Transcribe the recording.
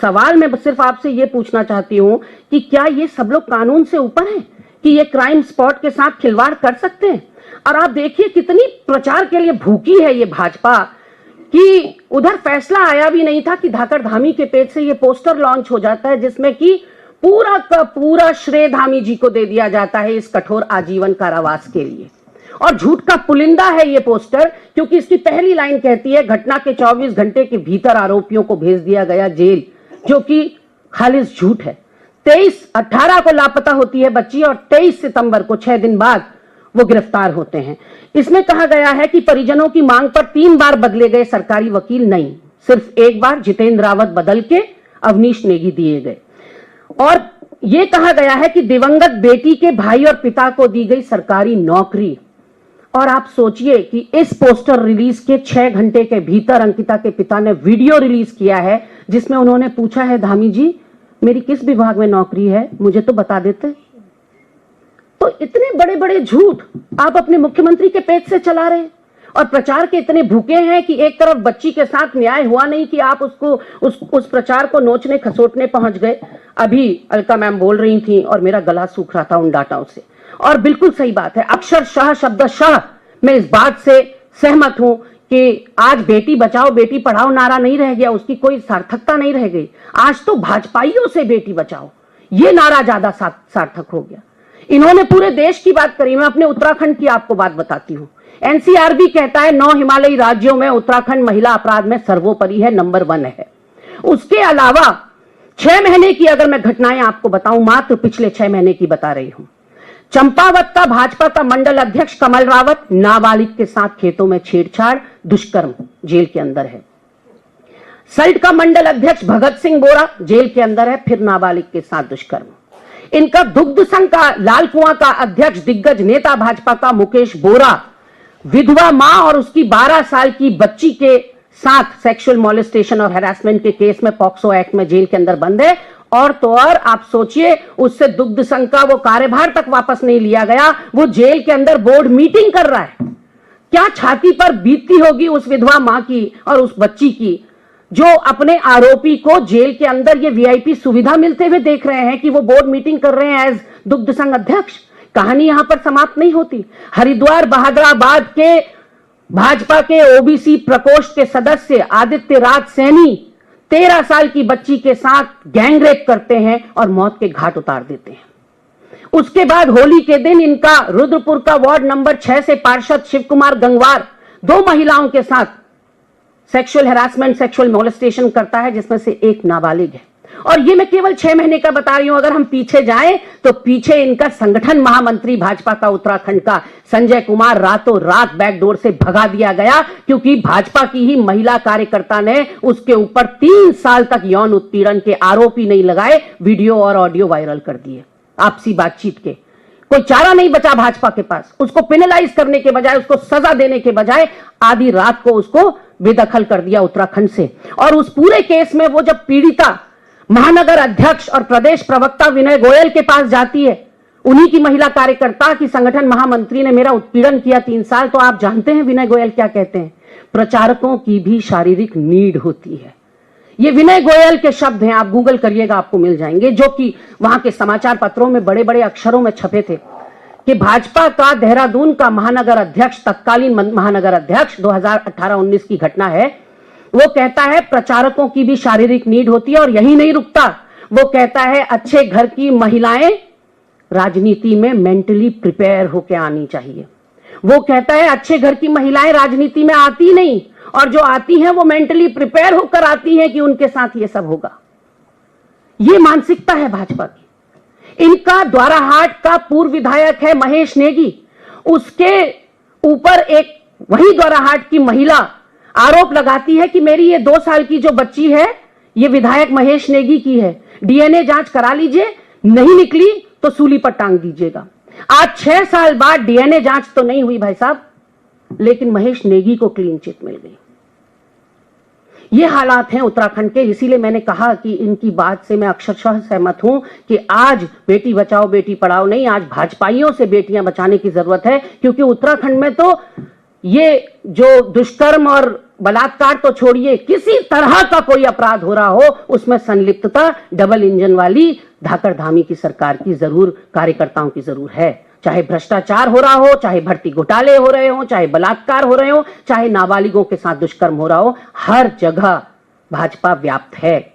सवाल मैं सिर्फ आपसे ये पूछना चाहती हूं कि क्या ये सब लोग कानून से ऊपर हैं कि ये क्राइम स्पॉट के साथ खिलवाड़ कर सकते हैं? और आप देखिए कितनी प्रचार के लिए भूखी है ये भाजपा कि उधर फैसला आया भी नहीं था कि धाकड़ धामी के पेज से ये पोस्टर लॉन्च हो जाता है जिसमें कि पूरा का पूरा श्रेय धामी जी को दे दिया जाता है इस कठोर आजीवन कारावास के लिए। और झूठ का पुलिंदा है ये पोस्टर, क्योंकि इसकी पहली लाइन कहती है घटना के 24 घंटे के भीतर आरोपियों को भेज दिया गया जेल, जो कि खालिस झूठ है। 18 को लापता होती है बच्ची और 23 सितंबर को 6 दिन बाद वो गिरफ्तार होते हैं। इसमें कहा गया है कि परिजनों की मांग पर 3 बार बदले गए सरकारी वकील, नहीं सिर्फ एक बार जितेंद्र रावत बदल के अवनीश नेगी दिए गए। और यह कहा गया है कि दिवंगत बेटी के भाई और पिता को दी गई सरकारी नौकरी। और आप सोचिए कि इस पोस्टर रिलीज के 6 घंटे के भीतर अंकिता के पिता ने वीडियो रिलीज किया है जिसमें उन्होंने पूछा है धामी जी मेरी किस विभाग में नौकरी है, मुझे तो बता देते। तो इतने बड़े बड़े झूठ आप अपने मुख्यमंत्री के पेज से चला रहे हैं और प्रचार के इतने भूखे हैं कि एक तरफ बच्ची के साथ न्याय हुआ नहीं कि आप उसको उस प्रचार को नोचने खसोटने पहुंच गए। अभी अलका मैम बोल रही थी और मेरा गला सूख रहा था उन डाटाओं से, और बिल्कुल सही बात है, अक्षरशः शब्दशः मैं इस बात से सहमत हूं कि आज बेटी बचाओ बेटी पढ़ाओ नारा नहीं रह गया, उसकी कोई सार्थकता नहीं रह गई। आज तो भाजपाइयों से बेटी बचाओ ये नारा ज्यादा सार्थक हो गया। इन्होंने पूरे देश की बात करी, मैं अपने उत्तराखंड की आपको बात बताती हूं। एनसीआरबी कहता है 9 हिमालयी राज्यों में उत्तराखंड महिला अपराध में सर्वोपरि है, नंबर 1 है। उसके अलावा 6 महीने की अगर मैं घटनाएं आपको बताऊं, मात्र पिछले 6 महीने की बता रही हूं। चंपावत का भाजपा का मंडल अध्यक्ष कमल रावत नाबालिग के साथ खेतों में छेड़छाड़ दुष्कर्म, जेल के अंदर है। सल्ट का मंडल अध्यक्ष भगत सिंह बोरा जेल के अंदर है, फिर नाबालिग के साथ दुष्कर्म। इनका दुग्ध संघ का लाल कुआं का अध्यक्ष दिग्गज नेता भाजपा का मुकेश बोरा विधवा मां और उसकी 12 साल की बच्ची के साथ सेक्सुअल मॉलेस्टेशन और हैरेसमेंट के केस में पॉक्सो एक्ट में जेल के अंदर बंद है। और तो और आप सोचिए उससे दुग्ध संघ का वो कार्यभार तक वापस नहीं लिया गया, वो जेल के अंदर बोर्ड मीटिंग कर रहा है। क्या छाती पर बीतती होगी उस विधवा मां की और उस बच्ची की जो अपने आरोपी को जेल के अंदर ये वीआईपी सुविधा मिलते हुए देख रहे हैं कि वो बोर्ड मीटिंग कर रहे हैं एज दुग्ध संघ अध्यक्ष। कहानी यहां पर समाप्त नहीं होती। हरिद्वार बहादुराबाद के भाजपा के ओबीसी प्रकोष्ठ के सदस्य आदित्य राज सैनी 13 साल की बच्ची के साथ गैंगरेप करते हैं और मौत के घाट उतार देते हैं। उसके बाद होली के दिन इनका रुद्रपुर का वार्ड नंबर 6 से पार्षद शिव कुमार गंगवार 2 महिलाओं के साथ सेक्सुअल हैरासमेंट सेक्सुअल मोलेस्टेशन करता है, जिसमें से एक नाबालिग है। और ये मैं केवल 6 महीने का बता रही हूं। अगर हम पीछे जाएं तो पीछे इनका संगठन महामंत्री भाजपा का उत्तराखंड का संजय कुमार रातों रात बैकडोर से भगा दिया गया, क्योंकि भाजपा की ही महिला कार्यकर्ता ने उसके ऊपर 3 साल तक यौन उत्पीड़न के आरोपी नहीं लगाए, वीडियो और ऑडियो वायरल कर दिए आपसी बातचीत के। कोई चारा नहीं बचा भाजपा के पास। उसको पेनलाइज करने के बजाय, उसको सजा देने के बजाय आधी रात को उसको बेदखल कर दिया उत्तराखंड से। और उस पूरे केस में वो जब पीड़िता महानगर अध्यक्ष और प्रदेश प्रवक्ता विनय गोयल के पास जाती है, उन्हीं की महिला कार्यकर्ता की संगठन महामंत्री ने मेरा उत्पीड़न किया 3 साल, तो आप जानते हैं विनय गोयल क्या कहते हैं? प्रचारकों की भी शारीरिक नीड होती है। ये विनय गोयल के शब्द हैं, आप गूगल करिएगा आपको मिल जाएंगे, जो कि वहां के समाचार पत्रों में बड़े बड़े अक्षरों में छपे थे कि भाजपा का देहरादून का महानगर अध्यक्ष, तत्कालीन महानगर अध्यक्ष, 2018-19 की घटना है, वो कहता है प्रचारकों की भी शारीरिक नीड होती है। और यही नहीं रुकता, वो कहता है अच्छे घर की महिलाएं राजनीति में मेंटली प्रिपेयर होकर आनी चाहिए। वो कहता है अच्छे घर की महिलाएं राजनीति में आती नहीं, और जो आती हैं वो मेंटली प्रिपेयर होकर आती हैं कि उनके साथ ये सब होगा। ये मानसिकता है भाजपा की। इनका द्वाराहाट का पूर्व विधायक है महेश नेगी, उसके ऊपर एक वही द्वाराहाट की महिला आरोप लगाती है कि मेरी ये 2 साल की जो बच्ची है ये विधायक महेश नेगी की है, डीएनए जांच करा लीजिए, नहीं निकली तो सूली पर टांग दीजिएगा। आज 6 साल बाद डीएनए जांच तो नहीं हुई भाई साहब, लेकिन महेश नेगी को क्लीन चिट मिल गई। ये हालात हैं उत्तराखंड के। इसीलिए मैंने कहा कि इनकी बात से मैं अक्षरशः सहमत हूं कि आज बेटी बचाओ बेटी पढ़ाओ नहीं, आज भाजपाइयों से बेटियां बचाने की जरूरत है। क्योंकि उत्तराखंड में तो ये जो दुष्कर्म और बलात्कार तो छोड़िए, किसी तरह का कोई अपराध हो रहा हो उसमें संलिप्तता डबल इंजन वाली धाकड़ धामी की सरकार की जरूर, कार्यकर्ताओं की जरूर है। चाहे भ्रष्टाचार हो रहा हो, चाहे भर्ती घोटाले हो रहे हो, चाहे बलात्कार हो रहे हो, चाहे नाबालिगों के साथ दुष्कर्म हो रहा हो, हर जगह भाजपा व्याप्त है।